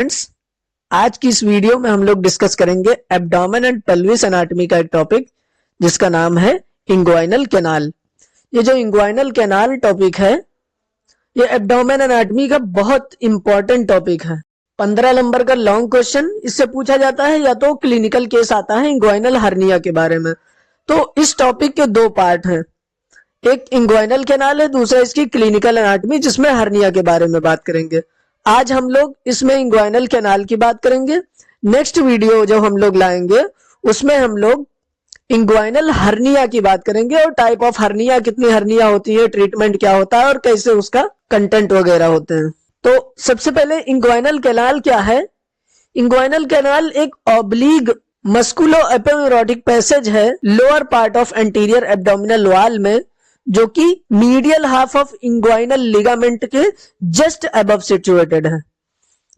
Friends, आज की इस वीडियो में हम लोग डिस्कस करेंगे एब्डोमेन एंड पेल्विस एनाटॉमी का एक टॉपिक जिसका नाम है इंग्वाइनल कैनाल। ये जो इंग्वाइनल कैनाल टॉपिक है ये एब्डोमेन एनाटॉमी का बहुत इंपॉर्टेंट टॉपिक है। 15 नंबर का लॉन्ग क्वेश्चन इससे पूछा जाता है या तो क्लिनिकल केस आता है इंग्वाइनल हर्निया के बारे में। तो इस टॉपिक के दो पार्ट हैं, एक इंग्वाइनल कैनाल है, दूसरा इसकी क्लिनिकल एनाटॉमी जिसमें हर्निया के बारे में बात करेंगे। आज हम लोग इसमें इंग्वाइनल कैनाल की बात करेंगे। नेक्स्ट वीडियो जो हम लोग लाएंगे उसमें हम लोग इंग्वाइनल हर्निया की बात करेंगे और टाइप ऑफ हर्निया, कितनी हर्निया होती है, ट्रीटमेंट क्या होता है और कैसे उसका कंटेंट वगैरह होते हैं। तो सबसे पहले इंग्वाइनल कैनाल क्या है। इंग्वाइनल कैनाल एक ऑब्लिक मस्कुलो एपोन्यूरोटिक पैसेज है lower part of anterior abdominal wall में, जो कि medial half of inguinal ligament के जस्ट अबव सिचुएटेड है।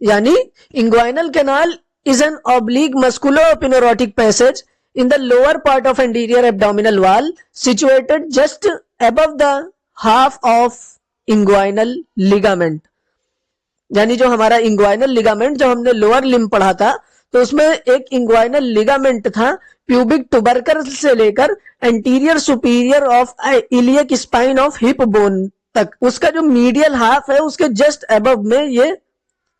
यानी inguinal canal is an oblique मस्कुलो aponeurotic passage in the lower part of anterior abdominal wall situated just above the half of inguinal ligament. यानी जो हमारा inguinal ligament जो हमने lower limb पढ़ा था तो उसमें एक इंग्वाइनल लिगामेंट था प्यूबिक टुबरकल से लेकर anterior superior of iliac spine of hip bone तक, उसका जो मीडियल हाफ है उसके जस्ट अबव में ये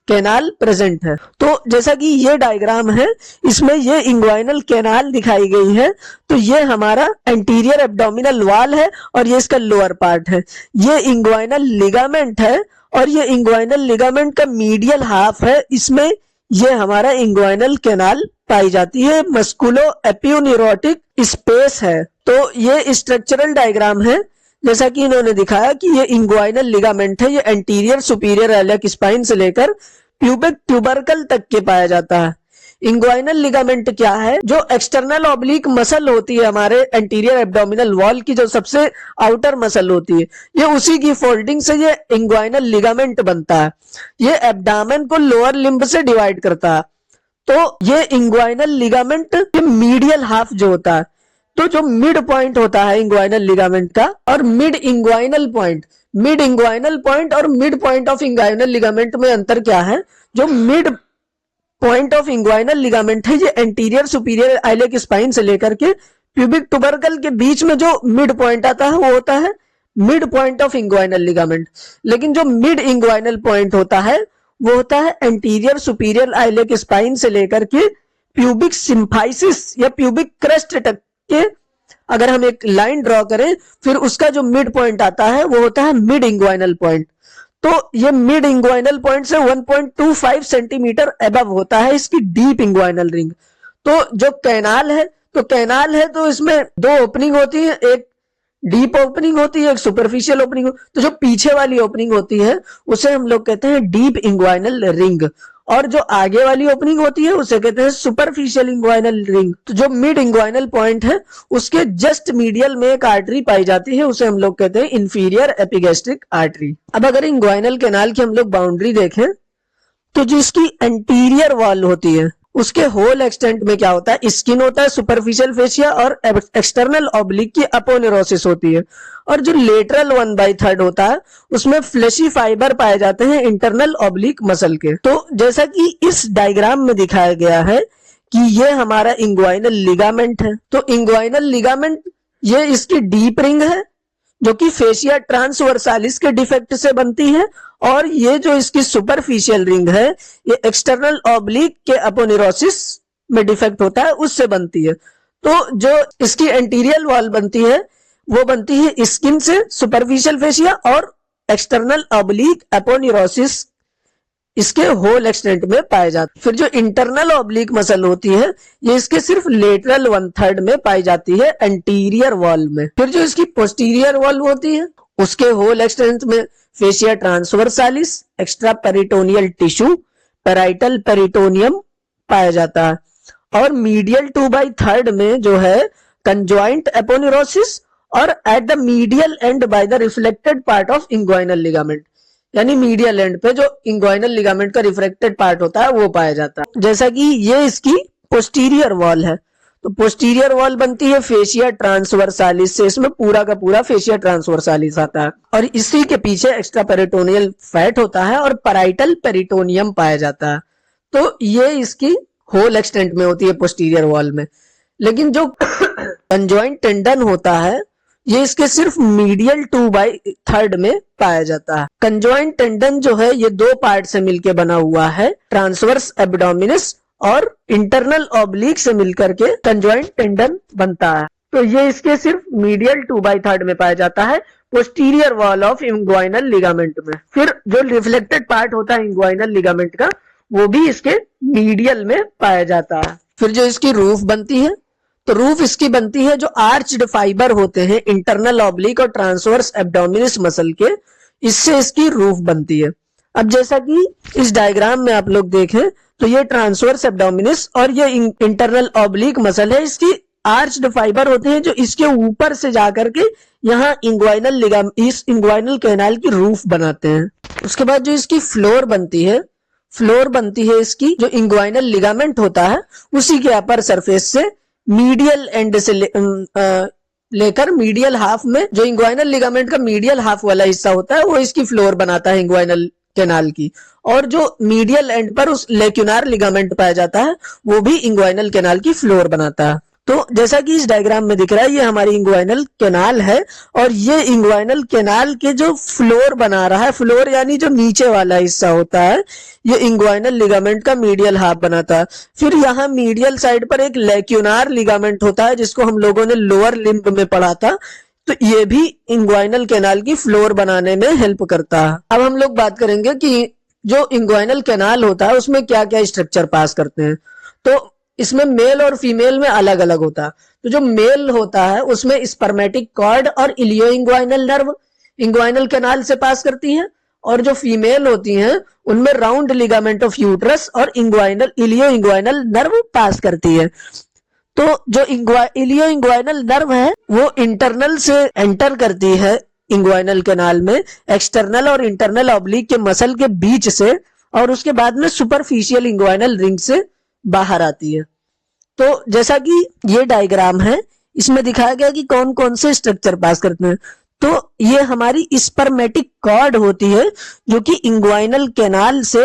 कैनाल प्रेजेंट है। तो जैसा कि ये डायग्राम है इसमें ये इंग्वाइनल कैनाल दिखाई गई है। तो ये हमारा एंटीरियर एब्डोमिनल वॉल है और ये इसका लोअर पार्ट है। ये इंग्वाइनल लिगामेंट है और ये इंग्वाइनल लिगामेंट का मीडियल हाफ है, इसमें ये हमारा इंग्वाइनल कैनाल पाई जाती है, मस्कुलो एपोन्यूरोटिक स्पेस है। तो ये स्ट्रक्चरल डायग्राम है जैसा कि इन्होंने दिखाया कि ये इंग्वाइनल लिगामेंट है, ये एंटीरियर सुपीरियर इलियक स्पाइन से लेकर प्यूबिक ट्यूबरकल तक के पाया जाता है। इंग्वाइनल लिगामेंट क्या है, जो एक्सटर्नल ऑब्लिक मसल होती है हमारे एंटीरियर एब्डोमिनल वॉल की, जो सबसे आउटर मसल होती है, ये उसी की फोल्डिंग से ये इंग्वाइनल लिगामेंट बनता है। ये एब्डामेन को लोअर लिम्ब से डिवाइड करता है। तो ये इंग्वाइनल लिगामेंट के मीडियल हाफ जो होता है, तो जो मिड पॉइंट होता है इंग्वाइनल लिगामेंट का और मिड इंग्वाइनल पॉइंट और mid point of inguinal ligament में अंतर क्या है। जो mid point of inguinal ligament है ये एंटीरियर सुपीरियर इलियक स्पाइन से लेकर के प्यूबिक टुबरकल के बीच में जो मिड पॉइंट आता है वो होता है mid point of inguinal ligament. लेकिन जो मिड इंग्वाइनल पॉइंट होता है वो होता है एंटीरियर सुपीरियर इलियक स्पाइन से लेकर के प्यूबिक सिम्फाइसिस या प्यूबिक क्रस्ट तक के, अगर हम एक लाइन ड्रॉ करें फिर उसका जो मिड पॉइंट आता है वो होता है मिड इंग्वाइनल पॉइंट। तो ये मिड इंग्वाइनल पॉइंट से 1.25 सेंटीमीटर अबव होता है इसकी डीप इंग्वाइनल रिंग। तो जो कैनाल है तो इसमें दो ओपनिंग होती है, एक डीप ओपनिंग होती है, एक सुपरफिशियल ओपनिंग। तो जो पीछे वाली ओपनिंग होती है उसे हम लोग कहते हैं डीप इंग्वाइनल रिंग और जो आगे वाली ओपनिंग होती है उसे कहते हैं सुपरफिशियल इंग्वाइनल रिंग। तो जो मिड इंग्वाइनल पॉइंट है उसके जस्ट मीडियल में एक आर्टरी पाई जाती है, उसे हम लोग कहते हैं इंफीरियर एपिगैस्ट्रिक आर्टरी। अब अगर इंग्वाइनल कैनाल की हम लोग बाउंड्री देखें तो जो इसकी एंटीरियर वॉल होती है उसके होल एक्सटेंट में क्या होता है, स्किन होता है, सुपरफिशियल फेशिया और एक्सटर्नल ऑब्लिक की अपोनेरोसिस होती है। और जो लेटरल 1/3 होता है उसमें फ्लेशी फाइबर पाए जाते हैं इंटरनल ऑब्लिक मसल के। तो जैसा कि इस डायग्राम में दिखाया गया है कि ये हमारा इंग्वाइनल लिगामेंट है। तो इंग्वाइनल लिगामेंट ये इसकी डीप रिंग है जो कि फेशिया ट्रांसवर्सालिस के डिफेक्ट से बनती है और ये जो इसकी सुपरफिशियल रिंग है ये एक्सटर्नल ऑब्लिक के अपोनेरोसिस में डिफेक्ट होता है उससे बनती है। तो जो इसकी एंटीरियर वॉल बनती है वो बनती है स्किन से, सुपरफिशियल फेशिया और एक्सटर्नल ऑब्लिक अपोनेरोसिस इसके होल एक्सटेंट में पाए जाते। फिर जो इंटरनल ऑब्लिक मसल होती है ये इसके सिर्फ लेटरल 1/3 में पाई जाती है एंटीरियर वॉल में। फिर जो इसकी पोस्टीरियर वॉल होती है उसके होल एक्सटेंट में fascia ट्रांसवर्सालिस, extra peritoneal tissue, parietal peritoneum पाया जाता है और मीडियल 2/3 में जो है कंजॉइंट एपोनेरोसिस और at the medial and by the reflected part of inguinal ligament. यानी मीडियल एंड पे जो इंग्वाइनल लिगामेंट का रिफ्लेक्टेड पार्ट होता है वो पाया जाता है। जैसा कि ये इसकी पोस्टीरियर वॉल है तो पोस्टीरियर वॉल बनती है फेशिया ट्रांसवर्सालिस से, इसमें पूरा का पूरा फेशिया ट्रांसवर्सालिस आता है और इसी के पीछे एक्स्ट्रा पेरिटोनियल फैट होता है और पैराइटल पेरिटोनियम पाया जाता है। तो ये इसकी होल एक्सटेंट में होती है पोस्टीरियर वॉल में। लेकिन जो कंजॉइंट टेंडन होता है ये इसके सिर्फ मीडियल 2/3 में पाया जाता है। कंजॉइंट टेंडन जो है ये दो पार्ट से मिलकर बना हुआ है, ट्रांसवर्स एब्डोमिनस और इंटरनल ऑब्लिक से मिलकर के कंजॉइंट टेंडन बनता है। तो ये इसके सिर्फ मीडियल 2/3 में पाया जाता है posterior wall of inguinal ligament में। फिर जो रिफ्लेक्टेड पार्ट होता है इंग्वाइनल लिगामेंट का वो भी इसके मीडियल में पाया जाता है। फिर जो इसकी रूफ बनती है तो रूफ इसकी बनती है जो आर्च्ड फाइबर होते हैं इंटरनल ऑब्लिक और ट्रांसवर्स एब्डोमिनस मसल के, इससे इसकी रूफ बनती है। अब जैसा कि इस डायग्राम में आप लोग देखें तो ये ट्रांसवर्स एब्डोमिनस और ये इंटरनल ऑब्लिक मसल है, इसकी आर्च्ड फाइबर होते हैं जो इसके ऊपर से जाकर के यहाँ इस इंग्वाइनल कैनाल की रूफ बनाते हैं। उसके बाद जो इसकी फ्लोर बनती है इसकी जो इंग्वाइनल लिगामेंट होता है उसी के अपर सरफेस से मीडियल एंड से लेकर मीडियल हाफ में, जो इंग्वाइनल लिगामेंट का मीडियल हाफ वाला हिस्सा होता है वो इसकी फ्लोर बनाता है इंग्वाइनल कैनाल की, और जो मीडियल एंड पर उस लेक्यूनार लिगामेंट पाया जाता है वो भी इंग्वाइनल कैनाल की फ्लोर बनाता है। तो जैसा कि इस डायग्राम में दिख रहा है ये हमारी इंग्वाइनल कैनाल है और ये इंग्वाइनल कैनाल के जो फ्लोर बना रहा है, फ्लोर यानी जो नीचे वाला हिस्सा होता है, ये इंग्वाइनल लिगामेंट का मीडियल हाफ बनाता है। फिर यहाँ मीडियल साइड पर एक लेक्यूनार लिगामेंट होता है जिसको हम लोगों ने लोअर लिम्ब में पढ़ा था, तो ये भी इंग्वाइनल कैनाल की फ्लोर बनाने में हेल्प करता है। अब हम लोग बात करेंगे कि जो इंग्वाइनल कैनाल होता है उसमें क्या क्या स्ट्रक्चर पास करते हैं। तो इसमें मेल और फीमेल में अलग अलग होता है। तो जो मेल होता है उसमें स्पर्मेटिक कॉर्ड और इलियो इंग्वाइनल नर्व इंग्वाइनल कैनाल से पास करती है, और जो फीमेल होती हैं उनमें राउंड लिगामेंट ऑफ यूट्रस और इलियो इंग्वाइनल नर्व पास करती है। तो जो इलियो इंग्वाइनल नर्व है वो इंटरनल से एंटर करती है इंग्वाइनल कैनाल में, एक्सटर्नल और इंटरनल ऑब्लिक के मसल के बीच से, और उसके बाद में सुपरफिशियल इंग्वाइनल रिंग से बाहर आती है। तो जैसा कि ये डायग्राम है इसमें दिखाया गया कि कौन कौन से स्ट्रक्चर पास करते हैं। तो ये हमारी स्पर्मेटिक कॉर्ड होती है जो कि इंग्वाइनल कैनाल से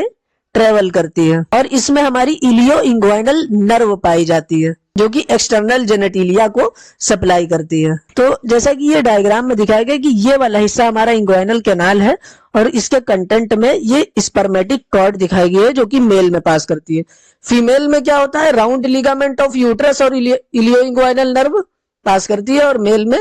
ट्रेवल करती है, और इसमें हमारी इलियो इंग्वाइनल नर्व पाई जाती है जो कि एक्सटर्नल जेनेटिलिया को सप्लाई करती है। तो जैसा कि ये डायग्राम में दिखाया गया कि ये वाला हिस्सा हमारा इंग्वाइनल कैनाल है और इसके कंटेंट में ये स्पर्मेटिक कॉर्ड दिखाई गई है जो कि मेल में पास करती है। फीमेल में क्या होता है, राउंड लिगामेंट ऑफ यूट्रस और इलियो इंग्वाइनल नर्व पास करती है, और मेल में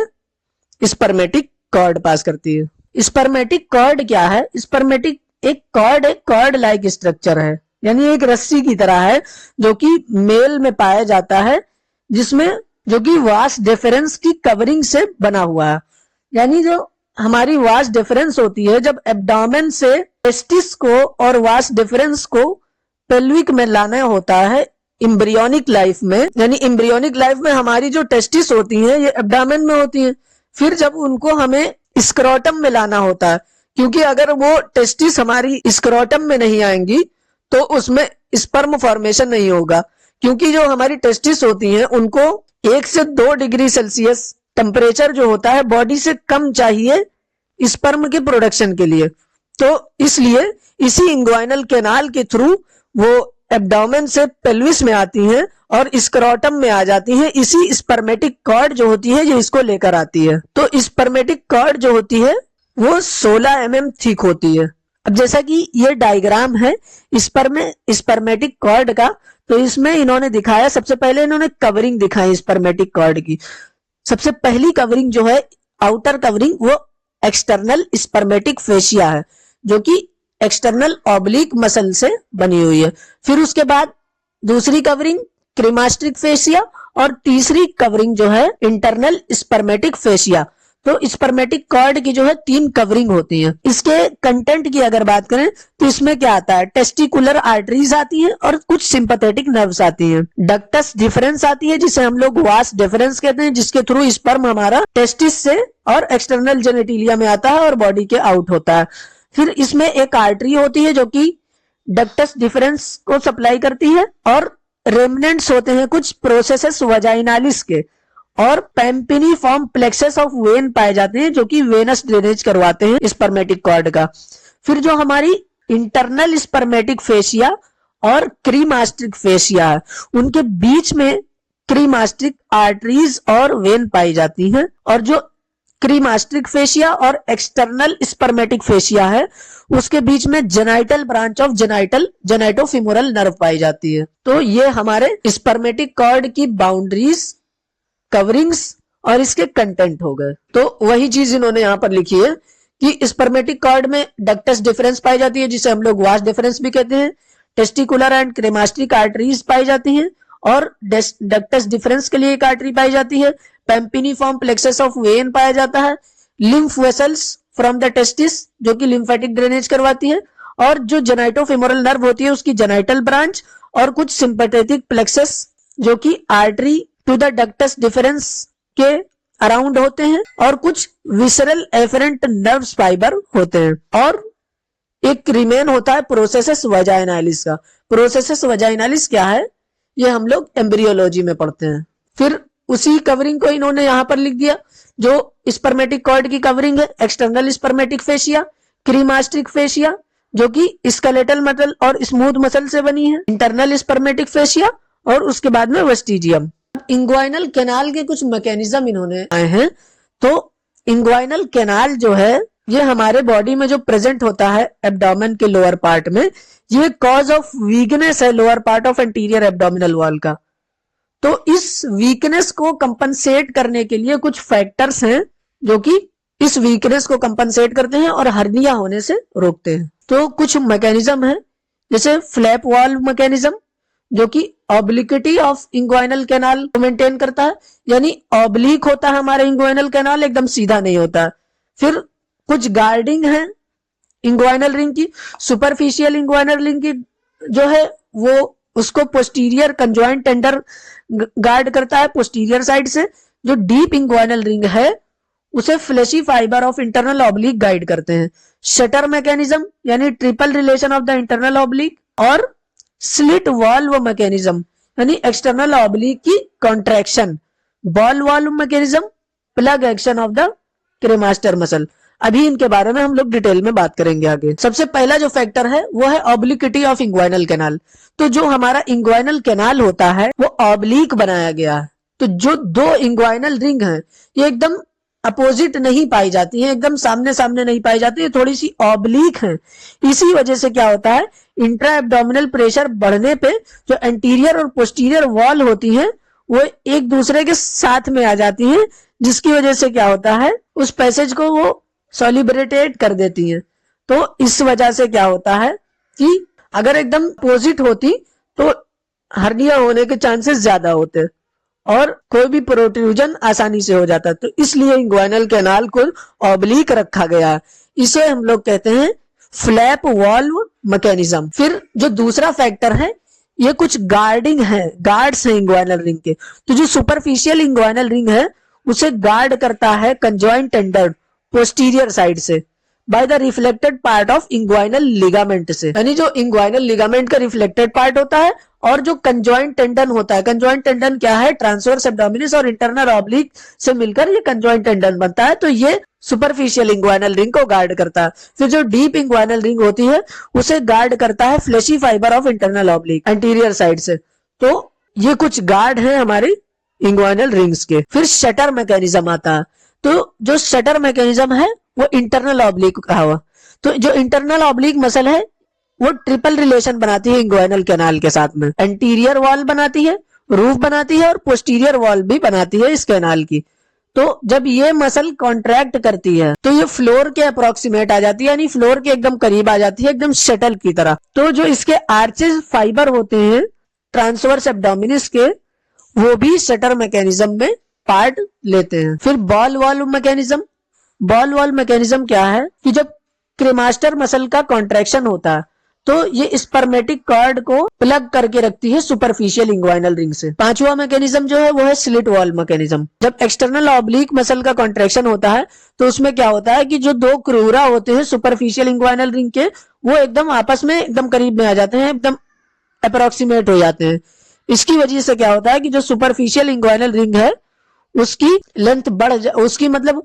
स्पर्मेटिक कॉर्ड पास करती है। स्पर्मेटिक कॉर्ड क्या है? स्पर्मेटिक एक कॉर्ड लाइक स्ट्रक्चर है, यानी एक रस्सी की तरह है जो कि मेल में पाया जाता है, जिसमें जो कि वास डिफरेंस की कवरिंग से बना हुआ है। यानी जो हमारी वास डिफरेंस होती है जब एब्डोमेन से टेस्टिस को और वास डिफरेंस को पेल्विक में लाना होता है एम्ब्रियोनिक लाइफ में, यानी एम्ब्रियोनिक लाइफ में हमारी जो टेस्टिस होती हैं ये एब्डोमेन में होती हैं। फिर जब उनको हमें स्क्रोटम में लाना होता है, क्योंकि अगर वो टेस्टिस हमारी स्क्रोटम में नहीं आएंगी तो उसमें स्पर्म फॉर्मेशन नहीं होगा, क्योंकि जो हमारी टेस्टिस होती हैं उनको 1 से 2 डिग्री सेल्सियस टेम्परेचर जो होता है बॉडी से कम चाहिए स्पर्म के प्रोडक्शन के लिए। तो इसलिए इसी इंग्वाइनल कैनाल के थ्रू वो एब्डोमेन से पेल्विस में आती हैं और स्क्रोटम में आ जाती हैं। इसी स्पर्मेटिक कॉर्ड जो होती है ये इसको लेकर आती है। तो स्पर्मेटिक कॉर्ड जो होती है वो 16 mm थिक होती है। अब जैसा कि ये डायग्राम है स्पर्मेटिक कॉर्ड का, तो इसमें इन्होंने दिखाया, सबसे पहले इन्होंने कवरिंग दिखाई स्पर्मेटिक कॉर्ड की। सबसे पहली कवरिंग जो है आउटर कवरिंग वो एक्सटर्नल स्पर्मेटिक फेशिया है जो कि एक्सटर्नल ऑब्लिक मसल से बनी हुई है। फिर उसके बाद दूसरी कवरिंग क्रीमास्ट्रिक फेशिया, और तीसरी कवरिंग जो है इंटरनल स्पर्मेटिक फेशिया। तो स्पर्मेटिक कॉर्ड की जो है 3 कवरिंग होती है। इसके कंटेंट की अगर बात करें तो इसमें क्या आता है, टेस्टिकुलर आर्टरीज आती हैं और कुछ सिंपैथेटिक नर्व्स आती हैं। डक्टस डिफरेंस आती है जिसे हम लोग वास डिफरेंस कहते हैं, जिसके थ्रू स्पर्म हमारा टेस्टिस से और एक्सटर्नल जेनेटिलिया में आता है और बॉडी के आउट होता है। फिर इसमें एक आर्टरी होती है जो कि डक्टस डिफरेंस को सप्लाई करती है, और रेमनेंट्स होते हैं कुछ प्रोसेसेस वजाइनालिस के, और पैम्पिनी फॉर्म प्लेक्सस ऑफ वेन पाए जाते हैं जो कि वेनस ड्रेनेज करवाते हैं स्पर्मेटिक कॉर्ड का। फिर जो हमारी इंटरनल स्पर्मेटिक फेशिया और क्रीमास्ट्रिक फेशिया है, उनके बीच में क्रीमास्ट्रिक आर्टरीज और वेन पाई जाती हैं। और जो क्रीमास्ट्रिक फेशिया और एक्सटर्नल स्पर्मेटिक फेशिया है, उसके बीच में जेनाइटल ब्रांच ऑफ जेनाइटोफिमोरल नर्व पाई जाती है। तो ये हमारे स्पर्मेटिक कॉर्ड की बाउंड्रीज, कवरिंग्स और इसके कंटेंट हो गए। तो वही चीज इन्होंने यहां पर लिखी है कि स्पर्मेटिक कॉर्ड में डक्टस डिफरेंस पाई जाती है, जिसे हम लोग वास डिफरेंस भी कहते हैं। टेस्टिकुलर एंड क्रेमास्ट्रिक आर्टरीज पाई जाती हैं और डक्टस डिफरेंस के लिए एक आर्टरी पाई जाती है। पेम्पिनिफॉर्म प्लेक्सस ऑफ वेन पाया जाता है। Lymph vessels from the testis, जो कि लिम्फेटिक ड्रेनेज करवाती है। और जो जेनाइटोफिमोरल नर्व होती है उसकी जेनाइटल ब्रांच, और कुछ सिंपैथेटिक प्लेक्सस जो कि artery to the ductus difference के अराउंड होते हैं, और कुछ विसरल एफरेंट नर्व्स फाइबर होते हैं। और एक रिमेन होता है प्रोसेसस वजाइनालिस का। प्रोसेसस वजाइनालिस क्या है, ये हम लोग एम्ब्रियोलॉजी में पढ़ते हैं। फिर उसी कवरिंग को इन्होंने यहां पर लिख दिया, जो स्पर्मेटिक कॉर्ड की कवरिंग है। एक्सटर्नल स्पर्मेटिक फेशिया, क्रीमास्ट्रिक फेशिया जो कि स्केलेटल मसल और स्मूथ मसल से बनी है। इंटरनल स्पर्मेटिक फेशिया, और उसके बाद में वेस्टिजियम। इंग्वाइनल कैनाल के कुछ मैकेनिज्म इन्होंने आए हैं। तो इंग्वाइनल कैनाल जो है, ये हमारे बॉडी में जो प्रेजेंट होता है एब्डोमेन के लोअर पार्ट में, ये कॉज ऑफ वीकनेस है lower part of anterior abdominal wall का। तो इस वीकनेस को कंपनसेट करने के लिए कुछ फैक्टर्स हैं जो कि इस वीकनेस को कंपनसेट करते हैं और हर्निया होने से रोकते हैं। तो कुछ मैकेनिज्म है, जैसे फ्लैप वॉल्व मैकेनिज्म, जो कि ऑब्लिक्विटी ऑफ इंग्वाइनल कैनाल को मेंटेन करता है, यानी ऑब्लिक होता है हमारे इंग्वाइनल कैनाल, एकदम सीधा नहीं होता। फिर कुछ गार्डिंग है इंग्वाइनल रिंग की। सुपरफिशियल इंग्वाइनल रिंग की जो है वो उसको पोस्टीरियर कंजॉइंट टेंडर गार्ड करता है पोस्टीरियर साइड से। जो डीप इंग्वाइनल रिंग है उसे fleshy fibre of internal oblique guide करते हैं। शटर मैकेनिज्म यानी triple relation of the internal oblique, और स्लिट वॉल्व मैकेनिज्म यानी एक्सटर्नल ऑब्लिक की contraction. Ball valve mechanism, plug action of the cremaster muscle. अभी इनके बारे में हम लोग डिटेल में बात करेंगे आगे। सबसे पहला जो फैक्टर है वो है ऑब्लिक्विटी ऑफ इंग्वाइनल कैनाल। तो जो हमारा इंग्वाइनल कैनाल होता है वो ऑब्लिक बनाया गया है। तो जो दो इंग्वाइनल रिंग है ये एकदम अपोजिट नहीं पाई जाती है, एकदम सामने सामने नहीं पाई जाती है, थोड़ी सी ऑब्लिक है। इसी वजह से क्या होता है, इंट्रा एब्डोमिनल प्रेशर बढ़ने पे जो एंटीरियर और पोस्टीरियर वॉल होती है वो एक दूसरे के साथ में आ जाती हैं, जिसकी वजह से क्या होता है उस पैसेज को वो सॉलिब्रेटेट कर देती है। तो इस वजह से क्या होता है कि अगर एकदम अपोजिट होती तो हर्निया होने के चांसेस ज्यादा होते और कोई भी प्रोट्रूजन आसानी से हो जाता। तो इसलिए इंग्वाइनल कैनाल को ऑब्लिक रखा गया, इसे हम लोग कहते हैं फ्लैप वॉल्व मैकेनिज्म। फिर जो दूसरा फैक्टर है ये कुछ गार्डिंग है, गार्ड्स है इंग्वाइनल रिंग के। तो जो सुपरफिशियल इंग्वाइनल रिंग है उसे गार्ड करता है कंजॉइंट टेंडर पोस्टीरियर साइड से by the reflected part of inguinal ligament से, यानी जो इंग्वाइनल लिगामेंट का रिफ्लेक्टेड पार्ट होता है और जो कंजॉइंट टेंडन होता है। कंजॉइंट टेंडन क्या है, ट्रांसवर्स एब्डोमिनिस और इंटरनल ऑब्लिक से मिलकर ये कंजॉइंट टेंडन बनता है। तो ये सुपरफिशियल इंग्वाइनल रिंग को गार्ड करता है। फिर जो डीप इंग्वाइनल रिंग होती है उसे गार्ड करता है fleshy fibre of internal oblique anterior side से। तो ये कुछ गार्ड है हमारी इंग्वाइनल रिंग्स के। फिर शटर मैकेनिज्म आता है। तो जो शटर मैकेनिज्म है वो इंटरनल ऑब्लिक कहा हुआ। तो जो इंटरनल ऑब्लिक मसल है वो ट्रिपल रिलेशन बनाती है इंग्वाइनल कैनाल के साथ में। एंटीरियर वॉल बनाती है, रूफ बनाती है और पोस्टीरियर वॉल भी बनाती है इस कैनाल की। तो जब ये मसल कॉन्ट्रैक्ट करती है तो ये फ्लोर के अप्रोक्सीमेट आ जाती है, यानी फ्लोर के एकदम करीब आ जाती है, एकदम शटल की तरह। तो जो इसके आर्चेज फाइबर होते हैं ट्रांसवर्स एब्डोमिनिस के, वो भी शटर मैकेनिज्म में पार्ट लेते हैं। फिर ball valve mechanism. Ball valve mechanism क्या है कि जब क्रेमास्टर मसल का कॉन्ट्रैक्शन होता है तो ये स्पर्मेटिक कॉर्ड को प्लग करके रखती है सुपरफिशियल इंग्वाइनल रिंग से। पांचवा मैकेनिज्म जो है वो है स्लिट वॉल्व मैकेनिज्म। जब एक्सटर्नल ऑब्लिक मसल का कॉन्ट्रैक्शन होता है तो उसमें क्या होता है कि जो दो क्रूरा होते हैं सुपरफिशियल इंग्वाइनल रिंग के, वो एकदम आपस में एकदम करीब में आ जाते हैं, एकदम अप्रोक्सीमेट हो जाते हैं। इसकी वजह से क्या होता है कि जो सुपरफिशियल इंग्वाइनल रिंग है उसकी लेंथ उसकी मतलब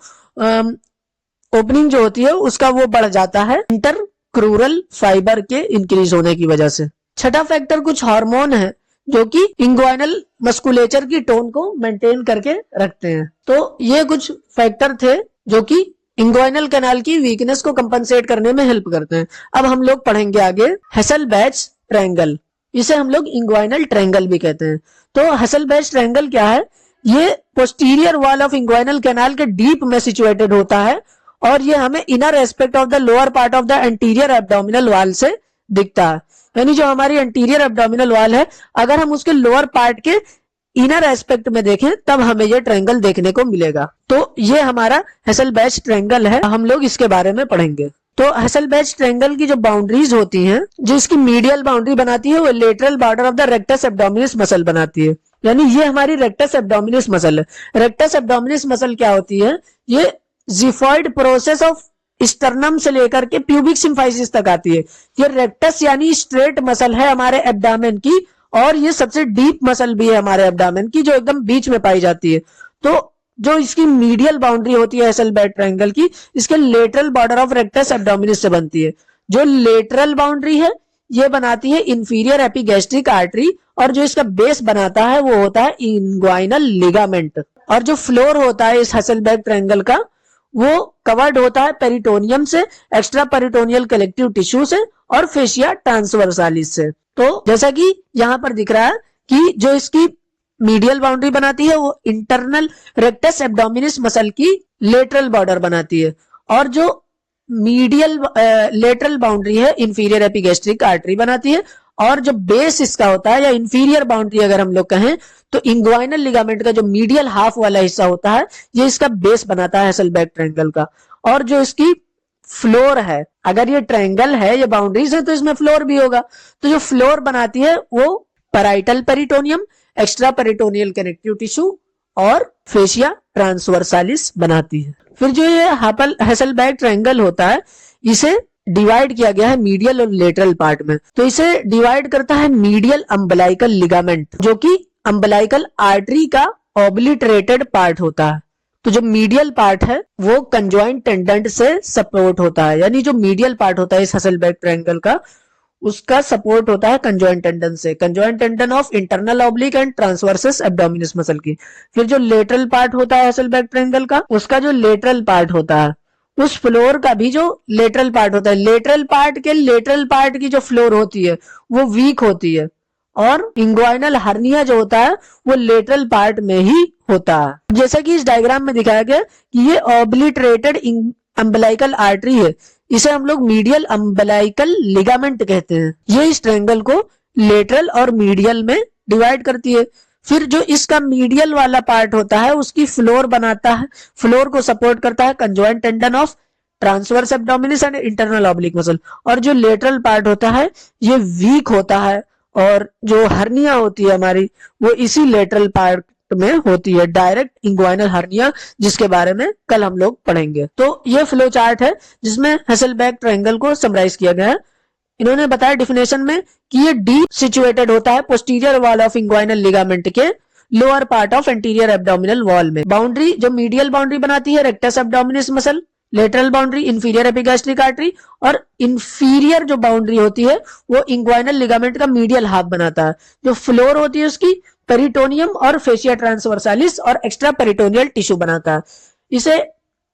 ओपनिंग जो होती है उसका वो बढ़ जाता है इंटर क्रूरल फाइबर के इंक्रीज होने की वजह से। छठा फैक्टर कुछ हार्मोन है जो कि इंग्वाइनल मस्कुलेचर की टोन को मेंटेन करके रखते हैं। तो ये कुछ फैक्टर थे जो कि इंग्वाइनल कैनाल की वीकनेस को कंपनसेट करने में हेल्प करते हैं। अब हम लोग पढ़ेंगे आगे हेसल-बैच ट्रायंगल, इसे हम लोग इंग्वाइनल ट्रायंगल भी कहते हैं। तो हेसल-बैच ट्रायंगल क्या है? ये posterior wall of inguinal canal के डीप में सिचुएटेड होता है और ये हमें inner aspect of the lower part of the anterior abdominal wall से दिखता है। यानी जो हमारी एंटीरियर एब्डोमिनल वॉल है, अगर हम उसके लोअर पार्ट के इनर एस्पेक्ट में देखें तब हमें ये ट्रायंगल देखने को मिलेगा। तो ये हमारा हेसल-बैच ट्रायंगल है, हम लोग इसके बारे में पढ़ेंगे। तो हेसल-बैच ट्रायंगल की जो बाउंड्रीज होती हैं, जो इसकी मीडियल बाउंड्री बनाती है वो lateral border of the rectus abdominis muscle बनाती है। यानी ये हमारी रेक्टस एब्डोमिनिस मसल है। रेक्टस एब्डोमिनिस मसल क्या होती है? ये जिफॉइड प्रोसेस ऑफ स्टर्नम से लेकर के प्यूबिक सिम्फाइसिस तक आती है। ये रेक्टस यानी स्ट्रेट मसल है हमारे एब्डामेन की और ये सबसे डीप मसल भी है हमारे एब्डामेन की, जो एकदम बीच में पाई जाती है। तो जो इसकी मीडियल बाउंड्री होती है हेसल-बैच ट्रायंगल की, इसके lateral border of rectus abdominis से बनती है। जो लेटरल बाउंड्री है ये बनाती है इंफीरियर एपिगैस्ट्रिक आर्टरी और जो इसका बेस बनाता है वो होता है इंग्वाइनल लिगामेंट। और जो फ्लोर होता है इस हेसल-बैच ट्रायंगल का वो कवर्ड होता है पेरिटोनियम से, एक्स्ट्रा पेरिटोनियल कलेक्टिव टिश्यू से और फेशिया ट्रांसवर्सालिस से। तो जैसा कि यहाँ पर दिख रहा है कि जो इसकी मीडियल बाउंड्री बनाती है वो इंटरनल रेक्टस एब्डोमिनिस मसल की लेटरल बॉर्डर बनाती है और जो मीडियल लेटरल बाउंड्री है इंफीरियर एपिगैस्ट्रिक आर्टरी बनाती है और जो बेस इसका होता है या इंफीरियर बाउंड्री अगर हम लोग कहें तो इंग्वाइनल लिगामेंट का जो मीडियल हाफ वाला हिस्सा होता है ये इसका बेस बनाता है हेसल-बैच ट्रायंगल का। और जो इसकी फ्लोर है, अगर ये ट्रायंगल है, ये बाउंड्रीज है तो इसमें फ्लोर भी होगा। तो जो फ्लोर बनाती है वो parietal peritoneum, extra peritoneal connective tissue और फेशिया ट्रांसवर्सालिस बनाती है। फिर जो ये हेसल-बैच ट्रायंगल होता है इसे डिवाइड किया गया है मीडियल और लेटरल पार्ट में। तो इसे डिवाइड करता है मीडियल अम्बलाइकल लिगामेंट जो कि अम्बलाइकल आर्टरी का ऑब्लिटरेटेड पार्ट होता है। तो जो मीडियल पार्ट है वो कंजॉइंट टेंडन से सपोर्ट होता है। यानी जो मीडियल पार्ट होता है इस हेसल-बैच ट्रायंगल का उसका सपोर्ट होता है कंजॉइंट टेंडन से, conjoint tendon of internal oblique and transversus abdominis muscle की। फिर जो लेटरल पार्ट होता है हेसल-बैच ट्रायंगल का, उसका जो लेटरल पार्ट होता है उस फ्लोर का भी जो लेटरल पार्ट होता है, लेटरल पार्ट की जो फ्लोर होती है वो वीक होती है और इंग्वाइनल हर्निया जो होता है वो लेटरल पार्ट में ही होता है। जैसा कि इस डायग्राम में दिखाया गया कि ये ऑब्लिटरेटेड अम्बलाइकल आर्टरी है, इसे हम लोग मीडियल अम्बलाइकल लिगामेंट कहते हैं। ये इस ट्रायंगल को लेटरल और मीडियल में डिवाइड करती है। फिर जो इसका मीडियल वाला पार्ट होता है उसकी फ्लोर बनाता है, फ्लोर को सपोर्ट करता है conjoint tendon of transverse abdominis and internal oblique muscle. और जो लेटरल पार्ट होता है ये वीक होता है और जो हर्निया होती है हमारी वो इसी लेटरल पार्ट में होती है, डायरेक्ट इंग्वाइनल हर्निया, जिसके बारे में कल हम लोग पढ़ेंगे। तो ये फ्लो चार्ट है जिसमें हेसल-बैच ट्रायंगल को समराइज किया गया है। इन्होंने बताया डिफिनेशन में कि ये डीप सिचुएटेड होता है posterior wall of inguinal ligament के lower part of anterior abdominal wall में। बाउंड्री जो मीडियल बाउंड्री बनाती है rectus abdominis muscle, lateral boundary inferior epigastric artery और इंफीरियर जो बाउंड्री होती है वो इंग्वाइनल लिगामेंट का मीडियल हाफ बनाता है। जो फ्लोर होती है उसकी पेरिटोनियम और फेशिया ट्रांसवर्सालिस और एक्स्ट्रा पेरिटोनियल टिश्यू बनाता है। इसे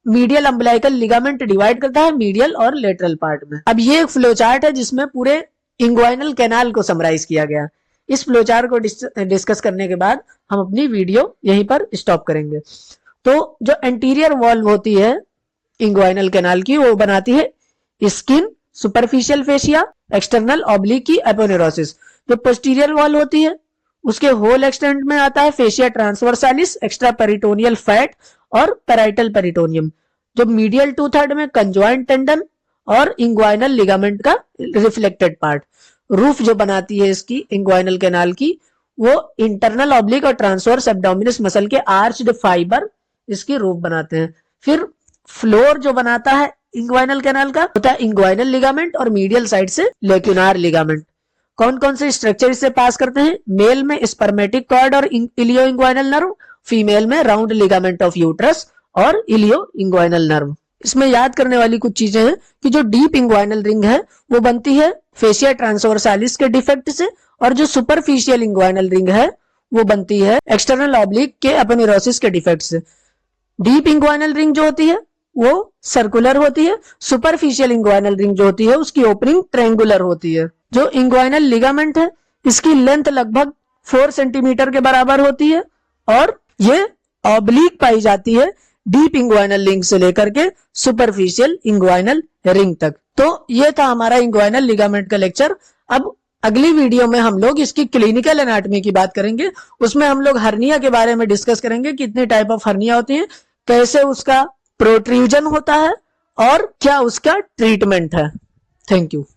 मीडियल अम्बलाइकल लिगामेंट डिवाइड करता है मीडियल और लेटरल पार्ट में। अब ये एक फ्लो चार्ट है जिसमें पूरे इंग्वाइनल कैनाल को समराइज किया गया। इस फ्लो चार्ट को डिस्कस करने के बाद हम अपनी वीडियो यहीं पर स्टॉप करेंगे। तो जो एंटीरियर वॉल होती है इंग्वाइनल कैनाल की वो बनाती है skin, superficial fascia, external oblique की एपोनेरोसिस। जो पोस्टीरियर वॉल होती है उसके होल एक्सटेंट में आता है फेशिया ट्रांसवर्सालिस, एक्स्ट्रा पेरिटोनियल फैट और पैराइटल पेरिटोनियम। जो मीडियल 2/3 में कंजॉइंट टेंडन और इंग्वाइनल लिगामेंट का रिफ्लेक्टेड पार्ट। रूफ जो बनाती है इसकी इंग्वाइनल कैनाल की वो इंटरनल ऑब्लिक और ट्रांसवर्स एब्डोमिनिस मसल के आर्च्ड फाइबर इसकी रूफ बनाते हैं। फिर फ्लोर जो बनाता है इंग्वाइनल कैनाल का होता है इंग्वाइनल लिगामेंट और मीडियल साइड से लेक्यूनार लिगामेंट। कौन कौन से स्ट्रक्चर इससे पास करते हैं? मेल में स्पर्मेटिक कॉर्ड और इलियो इंग्वाइनल नर्व, फीमेल में राउंड लिगामेंट ऑफ यूट्रस और इलियो इंग्वाइनल नर्व। इसमें याद करने वाली कुछ चीजें हैं कि जो डीप इंग्वाइनल रिंग है वो बनती है फेसिया ट्रांसवर्सालिस के डिफेक्ट से, और जो सुपरफिशियल इंग्वाइनल रिंग है वो बनती है एक्सटर्नल ऑब्लिक के अपोनेरोसिस के डिफेक्ट से। डीप इंग्वाइनल रिंग जो होती है वो सर्कुलर होती है, सुपरफिशियल इंग्वाइनल रिंग जो होती है उसकी ओपनिंग ट्रायंगुलर होती है। जो इंग्वाइनल लिगामेंट है इसकी लेंथ लगभग 4 सेंटीमीटर के बराबर होती है और ये ऑब्लिक पाई जाती है डीप इंग्वाइनल रिंग से लेकर के सुपरफिशियल इंग्वाइनल रिंग तक। तो ये था हमारा इंग्वाइनल लिगामेंट का लेक्चर। अब अगली वीडियो में हम लोग इसकी क्लिनिकल एनाटॉमी की बात करेंगे। उसमें हम लोग हर्निया के बारे में डिस्कस करेंगे, कितने टाइप ऑफ हर्निया होती हैं, कैसे उसका प्रोट्रूजन होता है और क्या उसका ट्रीटमेंट है। Thank you.